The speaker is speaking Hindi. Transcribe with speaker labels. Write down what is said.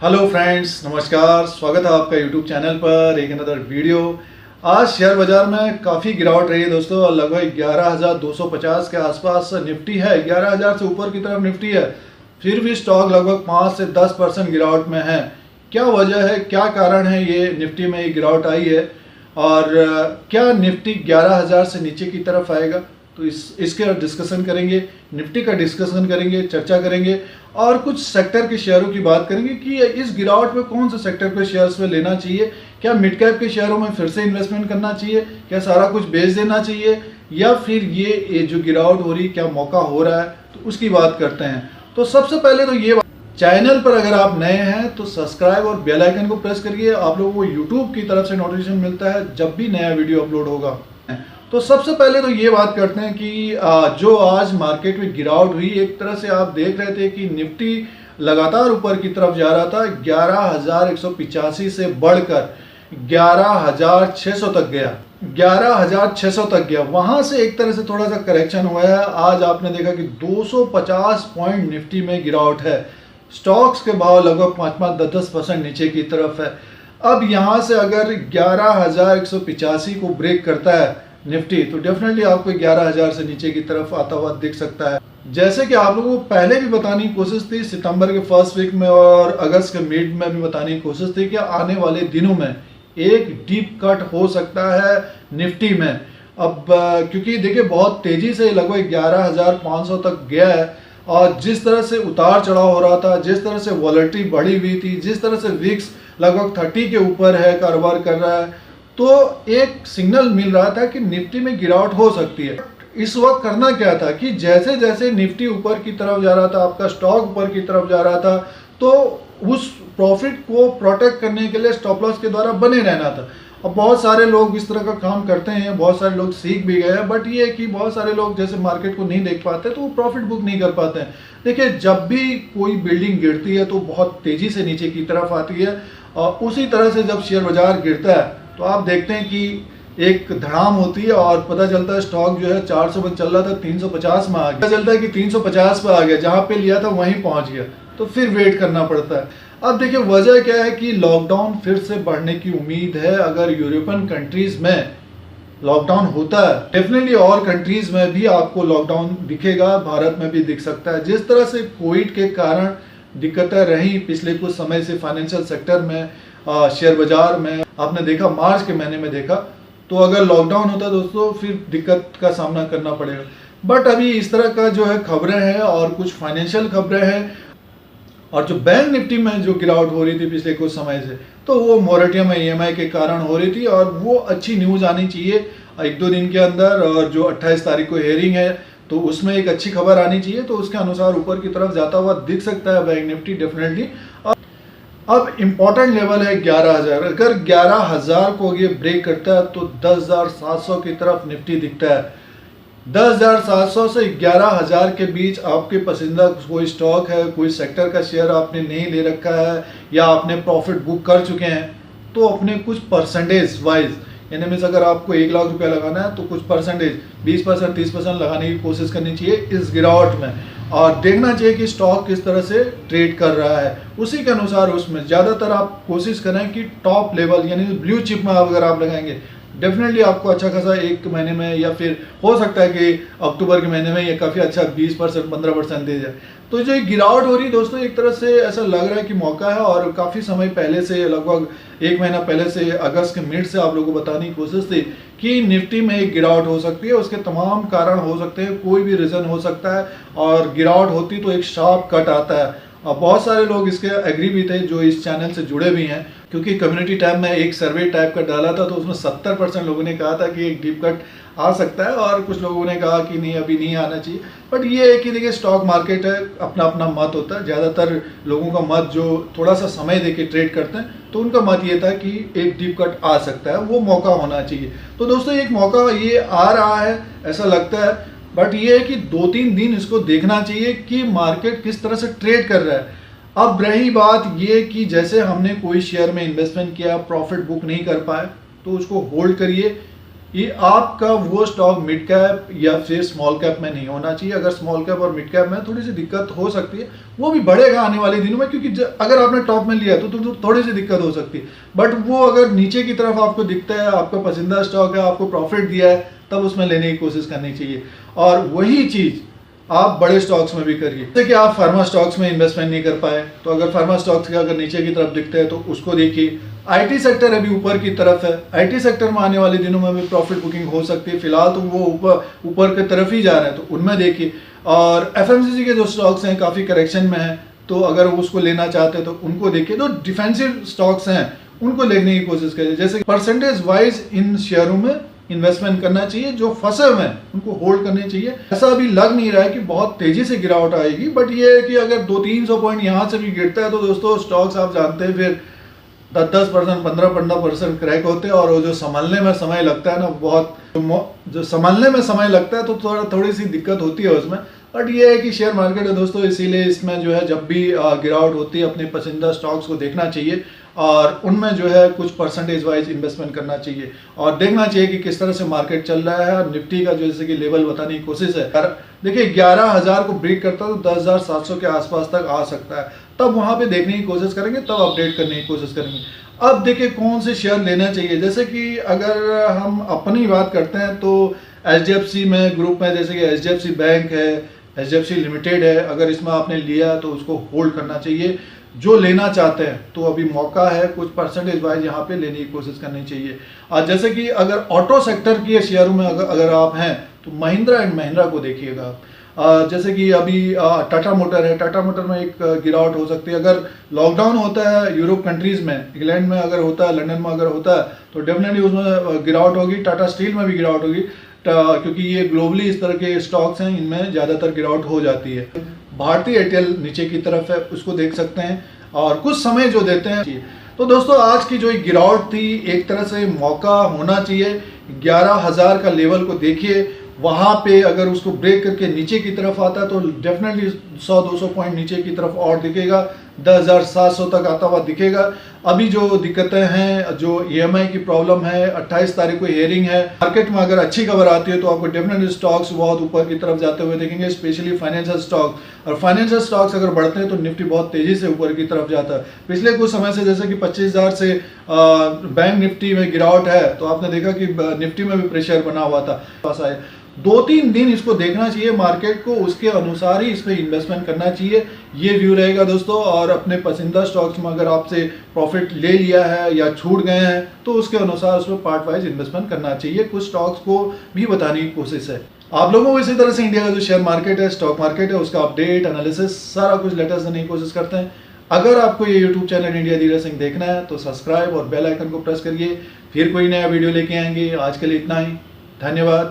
Speaker 1: हेलो फ्रेंड्स, नमस्कार। स्वागत है आपका यूट्यूब चैनल पर एक अनदर वीडियो। आज शेयर बाजार में काफ़ी गिरावट रही है दोस्तों, और लगभग 11,250 के आसपास निफ्टी है। 11,000 से ऊपर की तरफ निफ्टी है, फिर भी स्टॉक लगभग 5 से 10% गिरावट में है। क्या वजह है, क्या कारण है ये निफ्टी में ये गिरावट आई है, और क्या निफ्टी 11,000 से नीचे की तरफ आएगा? तो इसके डिस्कशन करेंगे, निफ्टी का डिस्कशन करेंगे, चर्चा करेंगे, और कुछ सेक्टर के शेयरों की बात करेंगे कि इस गिरावट में कौन से सेक्टर के शेयर्स में लेना चाहिए। क्या मिड कैप के शेयरों में फिर से इन्वेस्टमेंट करना चाहिए, क्या सारा कुछ बेच देना चाहिए, या फिर ये जो गिरावट हो रही क्या मौका हो रहा है, तो उसकी बात करते हैं। तो सबसे पहले तो ये चैनल पर अगर आप नए हैं तो सब्सक्राइब और बेल आइकन को प्रेस करिए। आप लोगों को यूट्यूब की तरफ से नोटिफिकेशन मिलता है जब भी नया वीडियो अपलोड होगा। तो सबसे पहले तो ये बात करते हैं कि जो आज मार्केट में गिरावट हुई, एक तरह से आप देख रहे थे कि निफ्टी लगातार ऊपर की तरफ जा रहा था। 11,185 से बढ़कर 11,600 तक गया, 11,600 तक गया। वहां से एक तरह से थोड़ा सा करेक्शन हुआ है। आज आपने देखा कि 250 पॉइंट निफ्टी में गिरावट है। स्टॉक्स के भाव लगभग 5-5, 10% नीचे की तरफ है। अब यहां से अगर 11,185 को ब्रेक करता है निफ्टी, तो डेफिनेटली आपको 11,000 से नीचे की तरफ आता हुआ दिख सकता है। जैसे कि आप लोगों को पहले भी बताने की कोशिश थी, सितंबर के फर्स्ट वीक में और अगस्त के मिड में भी बताने की कोशिश थी कि आने वाले दिनों में एक डीप कट हो सकता है निफ्टी में। अब क्योंकि देखिए बहुत तेजी से लगभग 11,500 तक गया है, और जिस तरह से उतार चढ़ाव हो रहा था, जिस तरह से वॉलेटिलिटी बढ़ी हुई थी, जिस तरह से विक्स लगभग 30 के ऊपर है, कारोबार कर रहा है, तो एक सिग्नल मिल रहा था कि निफ्टी में गिरावट हो सकती है। इस वक्त करना क्या था कि जैसे जैसे निफ्टी ऊपर की तरफ जा रहा था, आपका स्टॉक ऊपर की तरफ जा रहा था, तो उस प्रॉफिट को प्रोटेक्ट करने के लिए स्टॉप लॉस के द्वारा बने रहना था। अब बहुत सारे लोग इस तरह का काम करते हैं, बहुत सारे लोग सीख भी गए हैं, बट ये है कि बहुत सारे लोग जैसे मार्केट को नहीं देख पाते तो वो प्रॉफिट बुक नहीं कर पाते हैं। देखिए, जब भी कोई बिल्डिंग गिरती है तो बहुत तेजी से नीचे की तरफ आती है, और उसी तरह से जब शेयर बाजार गिरता है तो आप देखते हैं कि एक धड़ाम होती है, और पता चलता है स्टॉक जो है 400 पर चल रहा था, 350 में आ गया। पता चलता है कि 350 पर आ गया, जहां पे लिया था वहीं पहुंच गया, तो फिर वेट करना पड़ता है। अब देखिए वजह क्या है कि लॉकडाउन फिर से बढ़ने की उम्मीद है। अगर यूरोपियन कंट्रीज में लॉकडाउन होता है, डेफिनेटली और कंट्रीज में भी आपको लॉकडाउन दिखेगा, भारत में भी दिख सकता है। जिस तरह से कोविड के कारण दिक्कतें रही पिछले कुछ समय से फाइनेंशियल सेक्टर में, शेयर बाजार में, आपने देखा मार्च के महीने में देखा, तो अगर लॉकडाउन होता दोस्तों फिर दिक्कत का सामना करना पड़ेगा। बट अभी इस तरह का जो है खबरें हैं, और कुछ फाइनेंशियल खबरें हैं, और जो बैंक निफ्टी में जो गिरावट हो रही थी पिछले कुछ समय से, तो वो मोरेटोरियम EMI के कारण हो रही थी, और वो अच्छी न्यूज आनी चाहिए 1-2 दिन के अंदर। और जो 28 तारीख को हेयरिंग है, तो उसमें एक अच्छी खबर आनी चाहिए, तो उसके अनुसार ऊपर की तरफ जाता हुआ दिख सकता है बैंक निफ्टी डेफिनेटली। अब इम्पोर्टेंट लेवल है 11,000। अगर 11,000 को ये ब्रेक करता है तो 10,700 की तरफ निफ्टी दिखता है। 10,700 से 11,000 के बीच आपके पसंदीदा कोई स्टॉक है, कोई सेक्टर का शेयर आपने नहीं ले रखा है, या आपने प्रॉफिट बुक कर चुके हैं, तो अपने कुछ परसेंटेज वाइज, यानी मीन्स अगर आपको 1 लाख रुपया लगाना है तो कुछ परसेंटेज 20%, 30% लगाने की कोशिश करनी चाहिए इस गिरावट में, और देखना चाहिए कि स्टॉक किस तरह से ट्रेड कर रहा है, उसी के अनुसार उसमें ज़्यादातर आप कोशिश करें कि टॉप लेवल यानी ब्लू चिप में अगर आप लगाएंगे, डेफिनेटली आपको अच्छा खासा एक महीने में, या फिर हो सकता है कि अक्टूबर के महीने में ये काफ़ी अच्छा 20%, 15% दे जाए। तो जो गिरावट हो रही है दोस्तों, एक तरह से ऐसा लग रहा है कि मौका है, और काफ़ी समय पहले से, लगभग 1 महीना पहले से, अगस्त के मिड से आप लोगों को बताने की कोशिश थी कि निफ्टी में एक गिरावट हो सकती है। उसके तमाम कारण हो सकते हैं, कोई भी रीज़न हो सकता है, और गिरावट होती तो एक शार्प कट आता है। और बहुत सारे लोग इसके एग्री भी थे जो इस चैनल से जुड़े भी हैं, क्योंकि कम्युनिटी टैब में एक सर्वे टाइप का डाला था, तो उसमें 70% लोगों ने कहा था कि एक डीप कट आ सकता है, और कुछ लोगों ने कहा कि नहीं, अभी नहीं आना चाहिए। बट ये है कि देखिए स्टॉक मार्केट है, अपना अपना मत होता है। ज़्यादातर लोगों का मत जो थोड़ा सा समय देके ट्रेड करते हैं, तो उनका मत ये था कि एक डीप कट आ सकता है, वो मौका होना चाहिए। तो दोस्तों एक मौका ये आ रहा है, ऐसा लगता है। बट ये है कि 2-3 दिन इसको देखना चाहिए कि मार्केट किस तरह से ट्रेड कर रहा है। अब रही बात ये कि जैसे हमने कोई शेयर में इन्वेस्टमेंट किया, प्रॉफिट बुक नहीं कर पाए, तो उसको होल्ड करिए, ये आपका वो स्टॉक मिड कैप या फिर स्मॉल कैप में नहीं होना चाहिए। अगर स्मॉल कैप और मिड कैप में थोड़ी सी दिक्कत हो सकती है, वो भी बढ़ेगा आने वाले दिनों में, क्योंकि अगर आपने टॉप में लिया तो थोड़ी सी दिक्कत हो सकती है। बट वो अगर नीचे की तरफ आपको दिखता है, आपका पसंदीदा स्टॉक है, आपको प्रॉफिट दिया है, तब उसमें लेने की कोशिश करनी चाहिए। और वही चीज़ आप बड़े स्टॉक्स में भी करिए। जैसे कि आप फार्मा स्टॉक्स में इन्वेस्टमेंट नहीं कर पाए, तो अगर फार्मा स्टॉक्स के अगर नीचे की तरफ दिखते हैं तो उसको देखिए। आईटी सेक्टर अभी ऊपर की तरफ है, आईटी सेक्टर में आने वाले दिनों में भी प्रॉफिट बुकिंग हो सकती है। फिलहाल तो वो ऊपर की तरफ ही जा रहे हैं, तो उनमें देखिए। और एफएमसीजी के जो स्टॉक्स हैं काफ़ी करेक्शन में हैं, तो अगर उसको लेना चाहते हैं तो उनको देखिए। जो डिफेंसिव स्टॉक्स हैं उनको लेने की कोशिश करिए। जैसे परसेंटेज वाइज इन शेयरों में इन्वेस्टमेंट करना चाहिए, जो फंसे हुए हैं उनको होल्ड करने चाहिए। ऐसा अभी लग नहीं रहा है कि बहुत तेजी से गिरावट आएगी, बट ये है कि अगर 200-300 पॉइंट यहाँ से भी गिरता है तो दोस्तों स्टॉक्स आप जानते हैं फिर 10-10%, 15-15% क्रैक होते हैं। और वो जो संभलने में समय लगता है ना, बहुत जो संभलने में समय लगता है, तो थोड़ी सी दिक्कत होती है उसमें। बट ये है कि शेयर मार्केट है दोस्तों, इसीलिए इसमें जो है जब भी गिरावट होती है अपने पसंदीदा स्टॉक्स को देखना चाहिए और उनमें जो है कुछ परसेंटेज वाइज इन्वेस्टमेंट करना चाहिए और देखना चाहिए कि किस तरह से मार्केट चल रहा है। और निफ्टी का जो जैसे कि लेवल बताने की कोशिश है, देखिए 11,000 को ब्रेक करता है तो 10,700 के आसपास तक आ सकता है, तब वहां पे देखने की कोशिश करेंगे, तब अपडेट करने की कोशिश करेंगे। अब देखिए कौन से शेयर लेना चाहिए। जैसे कि अगर हम अपनी बात करते हैं तो HDFC में ग्रुप में, जैसे कि HDFC बैंक है, HDFC लिमिटेड है, अगर इसमें आपने लिया तो उसको होल्ड करना चाहिए। जो लेना चाहते हैं तो अभी मौका है, कुछ परसेंटेज वाइज यहाँ पे लेने की कोशिश करनी चाहिए। और जैसे कि अगर ऑटो सेक्टर के शेयरों में अगर आप हैं तो महिंद्रा एंड महिंद्रा को देखिएगा। जैसे कि अभी टाटा मोटर है, टाटा मोटर में एक गिरावट हो सकती है। अगर लॉकडाउन होता है यूरोप कंट्रीज में, इंग्लैंड में अगर होता है, लंदन में अगर होता है, तो डेफिनेटली उसमें गिरावट होगी। टाटा स्टील में भी गिरावट होगी, क्योंकि ये ग्लोबली इस तरह के स्टॉक्स हैं, इनमें ज़्यादातर गिरावट हो जाती है। भारतीय एयरटेल नीचे की तरफ है, उसको देख सकते हैं और कुछ समय जो देते हैं। तो दोस्तों आज की जो एक गिरावट थी, एक तरह से मौका होना चाहिए। 11,000 का लेवल को देखिए, वहां पे अगर उसको ब्रेक करके नीचे की तरफ आता है तो डेफिनेटली 100-200 पॉइंट नीचे की तरफ और दिखेगा, 10,700 तक आता हुआ दिखेगा। अभी जो दिक्कतें हैं, जो EMI की प्रॉब्लम है, 28 तारीख को हियरिंग है, मार्केट में अगर अच्छी खबर आती है तो आपको डेफिनेटली स्टॉक्स बहुत ऊपर की तरफ जाते हुए देखेंगे, स्पेशली फाइनेंशियल स्टॉक। और फाइनेंशियल स्टॉक्स अगर बढ़ते हैं तो निफ्टी बहुत तेजी से ऊपर की तरफ जाता है। पिछले कुछ समय से जैसे कि 25,000 से बैंक निफ्टी में गिरावट है, तो आपने देखा कि निफ्टी में भी प्रेशर बना हुआ था। पास आए 2-3 दिन इसको देखना चाहिए मार्केट को, उसके अनुसार ही इस पर इन्वेस्टमेंट करना चाहिए। ये व्यू रहेगा दोस्तों। और अपने पसंदीदा स्टॉक्स में अगर आपसे प्रॉफिट ले लिया है या छूट गए हैं तो उसके अनुसार उसमें पार्ट वाइज इन्वेस्टमेंट करना चाहिए। कुछ स्टॉक्स को भी बताने की कोशिश है आप लोगों को। इसी तरह से इंडिया का जो शेयर मार्केट है, स्टॉक मार्केट है, उसका अपडेट, एनालिसिस, सारा कुछ लेटेस्ट देने की कोशिश करते हैं। अगर आपको ये YouTube channel India Dheeraj Singh देखना है तो सब्सक्राइब और बेल आइकन को प्रेस करिए। फिर कोई नया वीडियो लेके आएंगे। आज के लिए इतना ही, धन्यवाद।